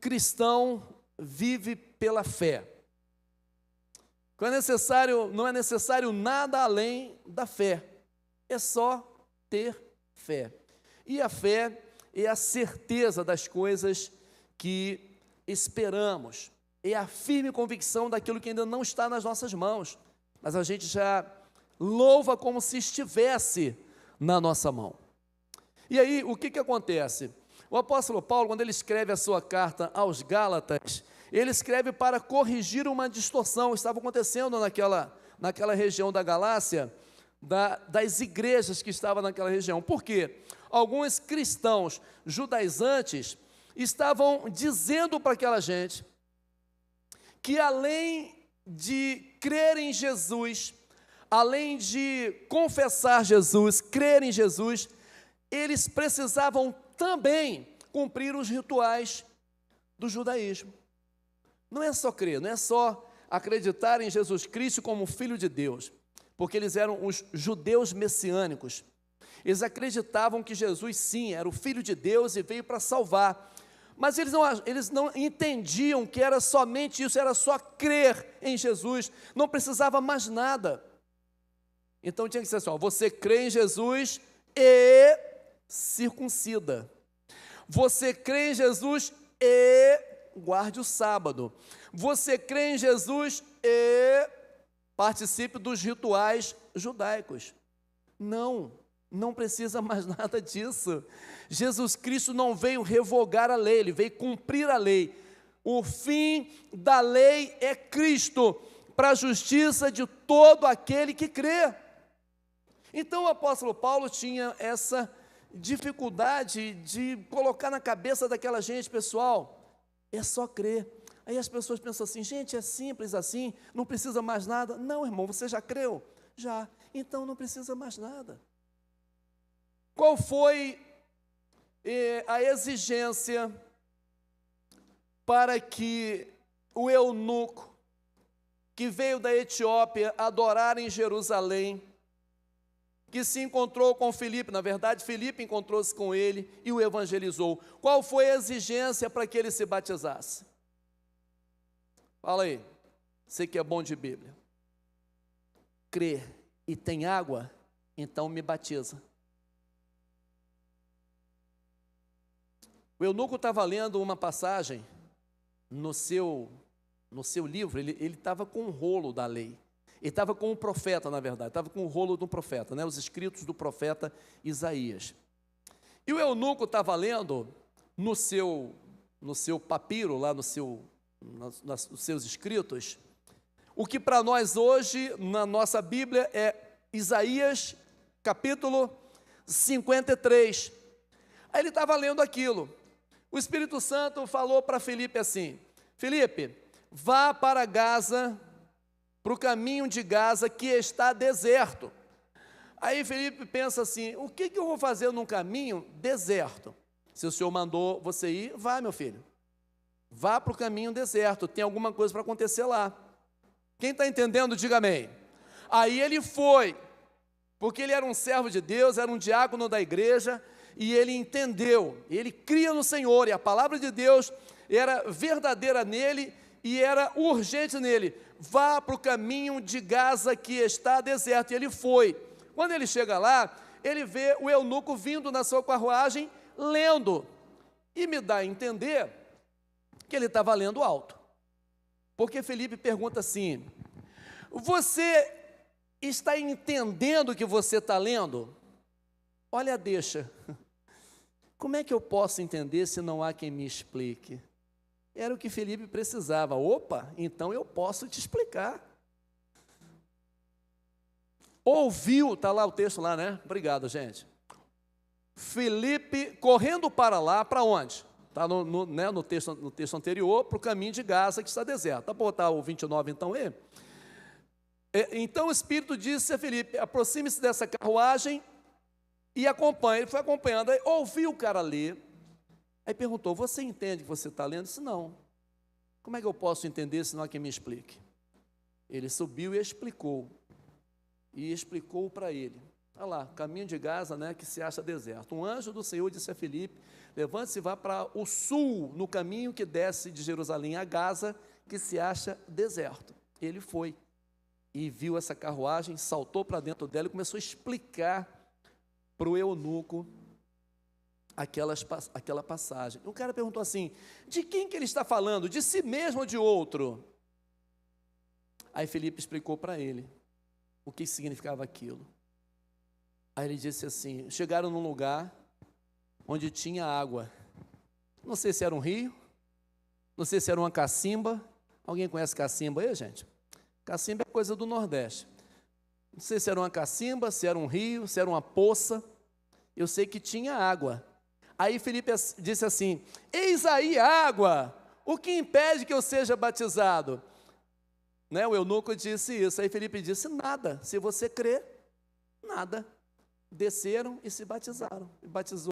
cristão vive pela fé. Não é necessário nada além da fé, é só ter fé. E a fé é a certeza das coisas que esperamos, é a firme convicção daquilo que ainda não está nas nossas mãos, mas a gente já louva como se estivesse na nossa mão. E aí, o que acontece? O apóstolo Paulo, quando ele escreve a sua carta aos Gálatas, ele escreve para corrigir uma distorção que estava acontecendo naquela região da Galácia, das igrejas que estavam naquela região. Por quê? Alguns cristãos judaizantes estavam dizendo para aquela gente que além de crer em Jesus, além de confessar Jesus, crer em Jesus, eles precisavam também cumprir os rituais do judaísmo. Não é só crer, não é só acreditar em Jesus Cristo como Filho de Deus, porque eles eram os judeus messiânicos. Eles acreditavam que Jesus, sim, era o Filho de Deus e veio para salvar. Mas eles não entendiam que era somente isso, era só crer em Jesus, não precisava mais nada. Então tinha que ser assim, você crê em Jesus e circuncida. Você crê em Jesus e guarde o sábado. Você crê em Jesus e participe dos rituais judaicos. Não precisa mais nada disso. Jesus Cristo não veio revogar a lei, ele veio cumprir a lei. O fim da lei é Cristo, para a justiça de todo aquele que crê. Então o apóstolo Paulo tinha essa dificuldade de colocar na cabeça daquela gente, pessoal, é só crer. Aí as pessoas pensam assim, gente, é simples assim, não precisa mais nada. Não, irmão, você já creu? Já, então não precisa mais nada. Qual foi a exigência para que o eunuco, que veio da Etiópia adorar em Jerusalém, que se encontrou com Filipe, na verdade Filipe encontrou-se com ele e o evangelizou. Qual foi a exigência para que ele se batizasse? Fala aí, você que é bom de Bíblia. Crê e tem água, então me batiza. O eunuco estava lendo uma passagem no seu livro, ele estava com um rolo da lei. Ele estava com um profeta, na verdade, estava com o rolo do profeta, os escritos do profeta Isaías. E o eunuco estava lendo no seu papiro, lá nos seus escritos, o que para nós hoje, na nossa Bíblia, é Isaías, capítulo 53. Aí ele estava lendo aquilo. O Espírito Santo falou para Filipe assim, Filipe, vá para Gaza, para o caminho de Gaza que está deserto. Aí Filipe pensa assim, o que eu vou fazer num caminho deserto? Se o Senhor mandou você ir, vá, meu filho. Vá para o caminho deserto, tem alguma coisa para acontecer lá. Quem está entendendo, diga amém. Aí ele foi, porque ele era um servo de Deus, era um diácono da igreja, e ele entendeu, ele cria no Senhor, e a palavra de Deus era verdadeira nele, e era urgente nele. Vá para o caminho de Gaza que está deserto. E ele foi. Quando ele chega lá, ele vê o eunuco vindo na sua carruagem, lendo. E me dá a entender que ele estava lendo alto. Porque Filipe pergunta assim, você está entendendo o que você está lendo? Olha, deixa. Como é que eu posso entender se não há quem me explique? Era o que Filipe precisava. Opa, então eu posso te explicar. Ouviu, está lá o texto lá, né? Obrigado, gente. Filipe correndo para lá, para onde? Está no texto anterior, para o caminho de Gaza que está deserto. Dá para botar o 29 então aí? Então o Espírito disse a Filipe, aproxime-se dessa carruagem e acompanhe. Ele foi acompanhando, aí ouviu o cara ler. Aí perguntou, você entende o que você está lendo? Eu disse, não. Como é que eu posso entender se não há quem me explique? Ele subiu e explicou. E explicou para ele. Olha lá, caminho de Gaza, que se acha deserto. Um anjo do Senhor disse a Filipe, levante-se e vá para o sul, no caminho que desce de Jerusalém a Gaza, que se acha deserto. Ele foi e viu essa carruagem, saltou para dentro dela e começou a explicar para o eunuco aquela passagem. O cara perguntou assim: de quem que ele está falando? De si mesmo ou de outro? Aí Filipe explicou para ele o que significava aquilo. Aí ele disse assim: chegaram num lugar onde tinha água. Não sei se era um rio, não sei se era uma cacimba. Alguém conhece cacimba aí, gente? Cacimba é coisa do Nordeste. Não sei se era uma cacimba, se era um rio, se era uma poça. Eu sei que tinha água. Aí Filipe disse assim: eis aí a água, o que impede que eu seja batizado? Né, o eunuco disse isso. Aí Filipe disse: nada, se você crê, nada. Desceram e se batizaram. Batizou